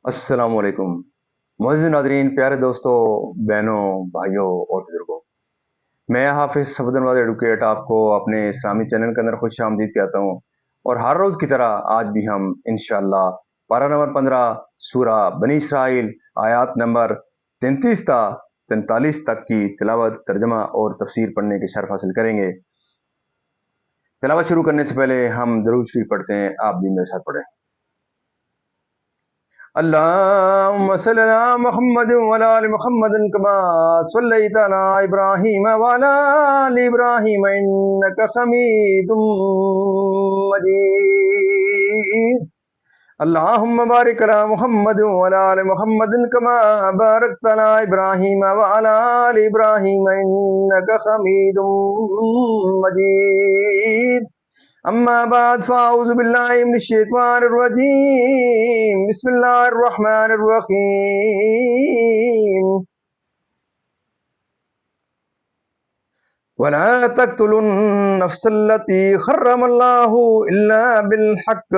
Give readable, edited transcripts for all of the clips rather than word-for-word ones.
अस्सलाम वालेकुम। मुअज़्ज़िज़ नाज़रीन, प्यारे दोस्तों, बहनों, भाइयों और बुज़ुर्गों, मैं हाफ़िज़ सफ़दरनवाज़ एडवोकेट आपको अपने इस्लामी चैनल के अंदर खुशामदीद कहता हूँ। और हर रोज़ की तरह आज भी हम इंशाअल्लाह पारा नंबर 15 सूरा बनी इसराइल आयत नंबर 33 ता 43 तक की तिलावत, तर्जुमा और तफ़सीर पढ़ने की शर्फ़ हासिल करेंगे। तिलावत शुरू करने से पहले हम दरूद शरीफ पढ़ते हैं, आप भी मेरे साथ पढ़ें। अल्लाहुम्मा सल्लि अला मुहम्मद व अला आलि मुहम्मदिन कमा सल्लैता अला इब्राहीम व अला आलि इब्राहीम इन्नका हमीदुम मजीद। अल्लाहुम्मा बारिक अला मुहम्मद व अला आलि मुहम्मदिन कमा बारकता अला इब्राहीम व अला आलि इब्राहीम इन्नका हमीदुम मजीद। अम्मा बाद फ़ाऊज़ु बिल्लाहि मिनश शैतानिर रजीम। बिस्मिल्लाहिर रहमानिर रहीम। वला तक़्तुलुन नफ़्सल्लती हर्रमल्लाहु इल्ला बिल हक़्क़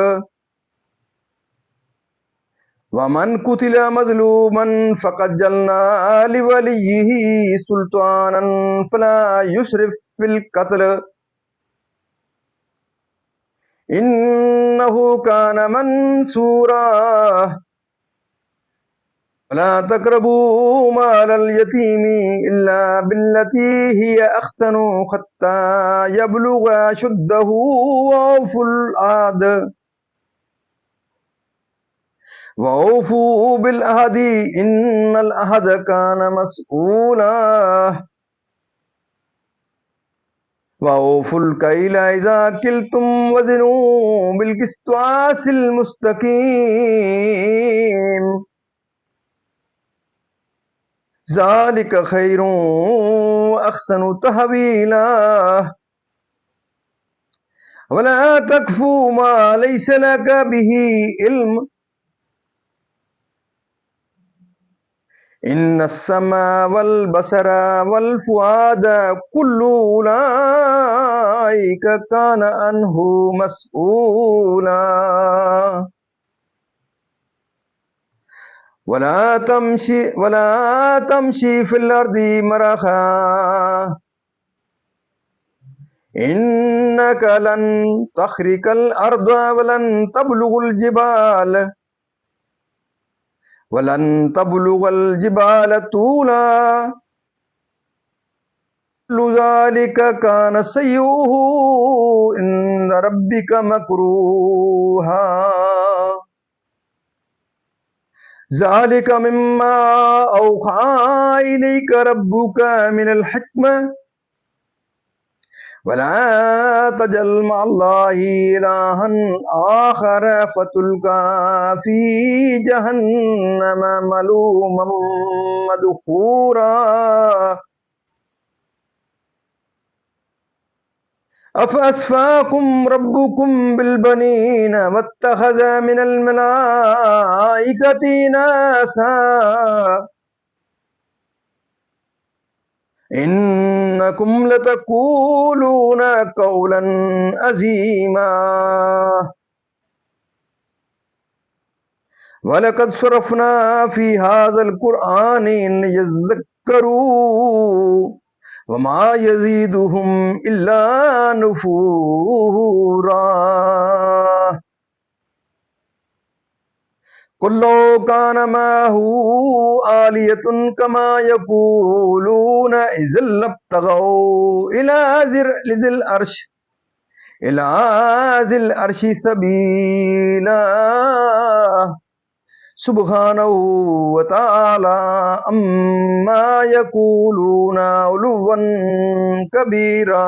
वमन कुतिला मज़लूमन फ़क़द जअलना लिवलिय्यिहि सुल्तानन फ़ला युसरिफ़ फ़िल क़त्ल इन्नहु कान मंसूरा। वला तक़रबू मालल यतीमी इल्ला बिल्लती हिय अहसनु हत्ता यबलुगा अशुद्धहु वअौफुल अहद वअौफू बिल अहदी इन्नल अहद कान मस्ऊला। वअौफुल कैला इज़ा किल्तुम वज़नू बिल क़िस्तासिल मुस्तक़ीम। ज़ालिक खैरुन व अहसनु तहवीला। वला तक़्फ़ू मा लैस लक बिही इल्म इन्नस समा वल बसरा वल फुआद कुल्लु उलाइका कान अन्हु मस्ऊला। वला तमशी फिल अर्दी मरहा इन्नका लन तख़रिक़ल अर्द वलन तबलुगल जिबाल तूला। कुल्लु ज़ालिका कान सय्युहु इंद रब्बिका मकरूहा। ज़ालिका मिम्मा औहा इलैका रब्बुका मिनल हिक्मा वला तजल मअल्लाहि इलाहन आखर फतुल्का फी जहन्नम मलूमम मदखूरा। अफ़अस्फ़ाकुम रब्बुकुम बिलबनीन वत्तख़ज़ मिनल मलाइकति इनासा इन्नकुम लतक़ूलून क़ौलन अज़ीमा। वलक़द सरफ़ना फ़ी हाज़ल क़ुरआनि लियज़्ज़क्करू वमा यज़ीदुहुम इल्ला नुफ़ूरा। कुल लौ कान माहू आलियतुन कमा यक़ूलून इज़् लब्तग़ौ इला ज़िल अर्शि सबीला। सुब्हानहु व तआला अम्मा यक़ूलूना उलुव्वन कबीरा।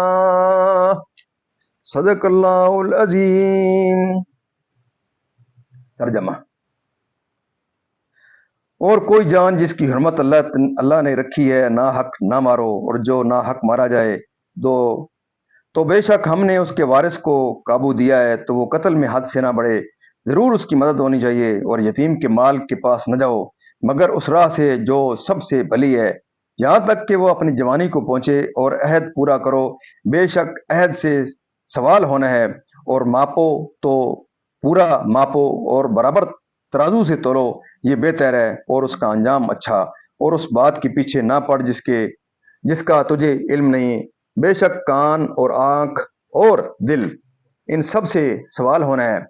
सदक़ल्लाहुल अज़ीम। तर्जमा। और कोई जान जिसकी हुर्मत अल्लाह ने रखी है ना हक ना मारो, और जो ना हक मारा जाए तो बेशक हमने उसके वारिस को काबू दिया है, तो वो कत्ल में हद से ना बढ़े। ज़रूर उसकी मदद होनी चाहिए, और यतीम के माल के पास न जाओ मगर उस राह से जो सबसे भली है, यहाँ तक कि वो अपनी जवानी को पहुँचे, और अहद पूरा करो। बेशक अहद से सवाल होना है, और मापो तो पूरा मापो और बराबर तराजू से तोलो, ये बेहतर है और उसका अंजाम अच्छा। और उस बात के पीछे ना पड़ जिसका तुझे इल्म नहीं। बेशक कान और आंख और दिल, इन सब से सवाल होना है।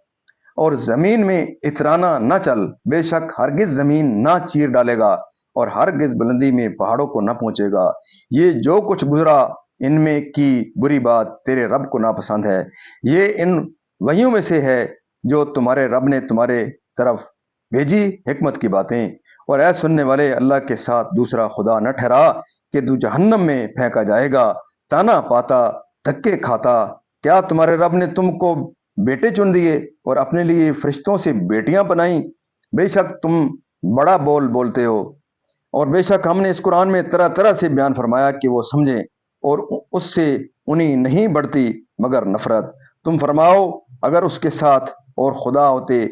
और जमीन में इतराना न चल, बेशक हरगिज जमीन ना चीर डालेगा और हरगिज बुलंदी में पहाड़ों को न पहुंचेगा। ये जो कुछ गुजरा, इनमें की बुरी बात तेरे रब को नापसंद है। ये इन वहियों में से है जो तुम्हारे रब ने तुम्हारे तरफ भेजी हिकमत की बातें। और ऐ सुनने वाले, अल्लाह के साथ दूसरा खुदा न ठहरा कि तू जहन्नम में फेंका जाएगा, ताना पाता, धक्के खाता। क्या तुम्हारे रब ने तुमको बेटे चुन दिए और अपने लिए फरिश्तों से बेटियां बनाई? बेशक तुम बड़ा बोल बोलते हो, और बेशक हमने इस कुरान में तरह तरह से बयान फरमाया कि वो समझें, और उससे उन्हें नहीं बढ़ती मगर नफरत। तुम फरमाओ, अगर उसके साथ और खुदा होते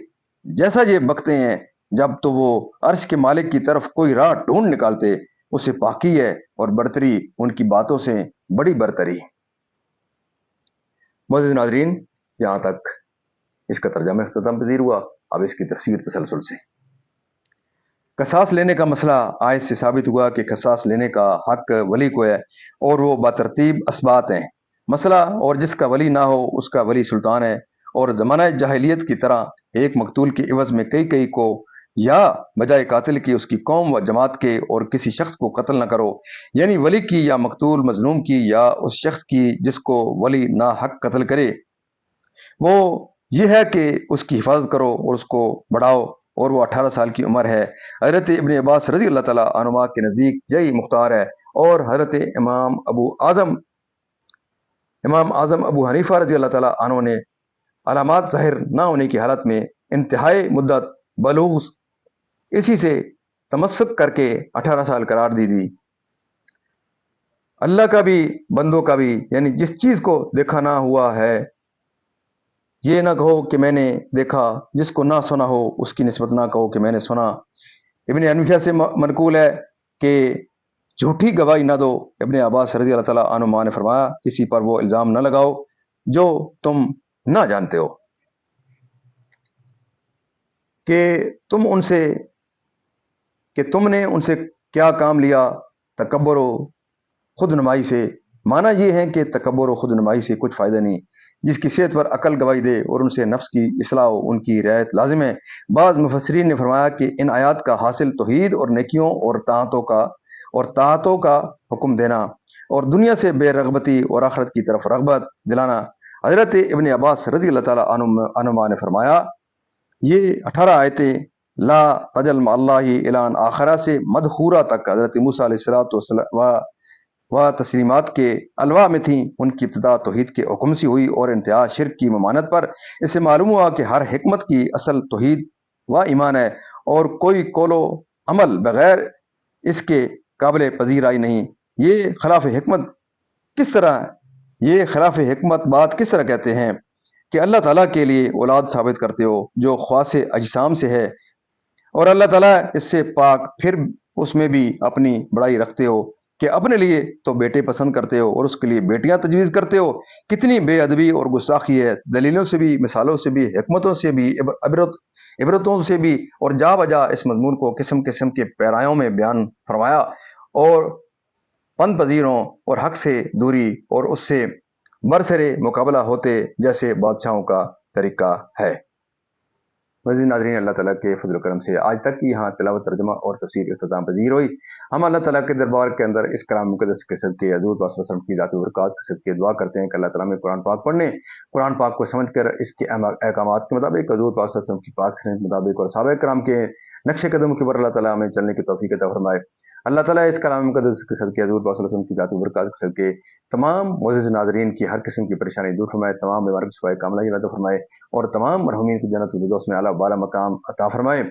जैसा ये बकते हैं, जब तो वो अर्श के मालिक की तरफ कोई राह ढूंढ निकालते। उसे पाकी है और बरतरी उनकी बातों से बड़ी बरतरी। मोअज़्ज़िज़ नाज़रीन, यहाँ तक इसका तर्जमा इख्तिताम पज़ीर हुआ। अब इसकी तफसीर तसलसल से। कसास लेने का मसला आयत से साबित हुआ कि कसास लेने का हक वली को है और वो बतरतीब असबात हैं। मसला, और जिसका वली ना हो उसका वली सुल्तान है। और ज़माना जाहिलियत की तरह एक मकतूल के इवज़ में कई कई को, या बजाय कातिल की उसकी कौम व जमात के और किसी शख्स को कत्ल न करो, यानी वली की या मकतूल मजलूम की या उस शख्स की जिसको वली ना हक कत्ल करे। वो ये है कि उसकी हिफाजत करो और उसको बढ़ाओ, और वो 18 साल की उम्र है। हज़रत इब्न अब्बास रज़ी अल्लाह ताला अन्हुमा के नज़दीक यही मुख्तार है। और हज़रत इमाम आज़म अबू हनीफा रज़ी अल्लाह ताला अन्हु ने अलामात ज़ाहिर ना होने की हालत में इंतहाई मुद्दत बलूग़ इसी से तमस्सक करके 18 साल करार दी थी। अल्लाह का भी बंदों का भी, यानी जिस चीज़ को देखा ना हुआ है, ये ना कहो कि मैंने देखा, जिसको ना सुना हो उसकी निस्बत ना कहो कि मैंने सुना। इब्न हनीफा से मनकूल है कि झूठी गवाही ना दो। इब्न अब्बास रज़ी अल्लाह ताला अन्हुमा ने फरमाया, किसी पर वो इल्ज़ाम न लगाओ जो तुम ना जानते हो, कि तुम उनसे कि तुमने उनसे क्या काम लिया तकब्बुर व खुद नुमाई से। माना ये है कि तकब्बुर व खुद नुमाई से कुछ फ़ायदा नहीं। जिसकी सेहत पर अकल गवाही दे और उनसे नफ्स की इस्लाह हो, उनकी रियायत लाजिम है। बाज़ मुफस्सिरीन ने फरमाया कि इन आयात का हासिल तौहीद और नेकियों और ताअतों का हुक्म देना और दुनिया से बेरगबती और आखिरत की तरफ रगबत दिलाना। हज़रत इब्न अब्बास रज़ी अल्लाह ताला अन्हुमा ने फरमाया, ये 18 आयतें ला तजल मअल्लाहि इलाहन आखिरा से मदखूरा तक हज़रत मूसा अलैहिस्सलातु व तस्लीमात के अलवा में थी। उनकी इब्तिदा तौहीद के हुक्म से हुई और इंतहा शिर्क की ममानत पर। इससे मालूम हुआ कि हर हिकमत की असल तौहीद व ईमान है, और कोई कौलो अमल बगैर इसके काबिल पजीराई नहीं। ये खिलाफ हिकमत किस तरह ये खिलाफ हिकमत बात किस तरह कहते हैं कि अल्लाह ताला के लिए औलाद साबित करते हो जो ख्वास अजसाम से है, और अल्लाह ताला इससे पाक, फिर उसमें भी अपनी बड़ाई रखते हो कि अपने लिए तो बेटे पसंद करते हो और उसके लिए बेटियां तजवीज़ करते हो। कितनी बेअदबी और गुस्ताखी है! दलीलों से भी, मिसालों से भी, हिकमतों से भी, इबरतों से भी, और जा बजा इस मजमून को किस्म किस्म के पैरायों में बयान फरमाया, और पन पजीरों और हक से दूरी और उससे बरसरे मुकाबला होते जैसे बादशाहों का तरीका है। मज़ीद नाज़रीन, अल्लाह ताला के फज़ल करम से आज तक की यहाँ तिलावत, तर्जुमा और तफसीर इख्तिताम पज़ीर हुई। हम अल्लाह ताला के दरबार के अंदर इस कलाम मुक़द्दस के सदक़े हज़ूर पाक सल्लल्लाहु अलैहि वसल्लम की ज़ात बरक़ात के सदक़े दुआ करते हैं कि अल्लाह ताला हमें कुरान पाक पढ़ने, कुरान पाक को समझ कर इसके अहकामात के मुताबिक, हज़ूर पाक सल्लल्लाहु अलैहि वसल्लम की पाक सीरत के मुताबिक और सहाबाए किराम के नक्शे कदम के ऊपर अल्लाह ताला हमें चलने की तौफ़ीक़ अता फ़रमाए। अल्लाह ताला इस कलाम मुक़द्दस के सदक़े हज़ूर पाक सल्लल्लाहु अलैहि वसल्लम की ज़ात बरक़ात के सदक़े तमाम मुअज़्ज़िज़ नाज़रीन की हर किस्म की परेशानी दूर फरमाए, तमाम बीमारियों की शिफ़ाए कामिला अता फ़रमाए, और तमाम मरहूमीन की जन्नत फिरदौस में आला बाला मकाम अता फ़रमाए।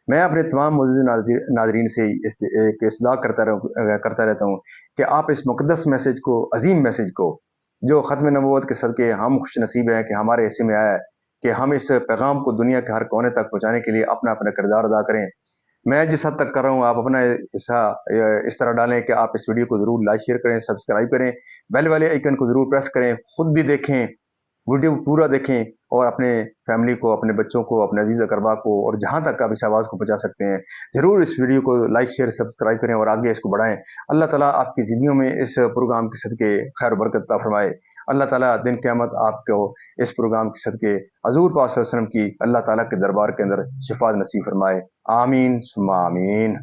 मैं अपने तमाम मुअज़्ज़िज़ नाज़रीन से एक इस्तेग़फ़ार करता रहता हूँ कि आप इस मुक़द्दस मैसेज को, अज़ीम मैसेज को, जो ख़त्म नबूवत के सदक़े हम खुशनसीब हैं कि हमारे हिस्से में आया है, कि हम इस पैगाम को दुनिया के हर कोने तक पहुँचाने के लिए अपना अपना किरदार अदा करें। मैं जिस हद तक कर रहा हूँ, आप अपना हिस्सा इस तरह डालें कि आप इस वीडियो को ज़रूर लाइक शेयर करें, सब्सक्राइब करें, बेल वाले आइकन को ज़रूर प्रेस करें, खुद भी देखें वीडियो पूरा देखें और अपने फैमिली को, अपने बच्चों को, अपने अजीज़ अकरबा को और जहाँ तक आप इस आवाज़ को पहुँचा सकते हैं, ज़रूर इस वीडियो को लाइक, शेयर, सब्सक्राइब करें और आगे इसको बढ़ाएँ। अल्लाह ताला आपकी ज़िंदगियों में इस प्रोग्राम के सदके खैर बरकत अता फ़रमाए। अल्लाह ताला दिन क़यामत आपको इस प्रोग्राम के सदके हज़ूर पाक सल्लल्लाहु अलैहि वसल्लम की अल्लाह ताला के दरबार के अंदर शफ़ाअत नसीब फ़रमाए। आमीन सुम्मा आमीन।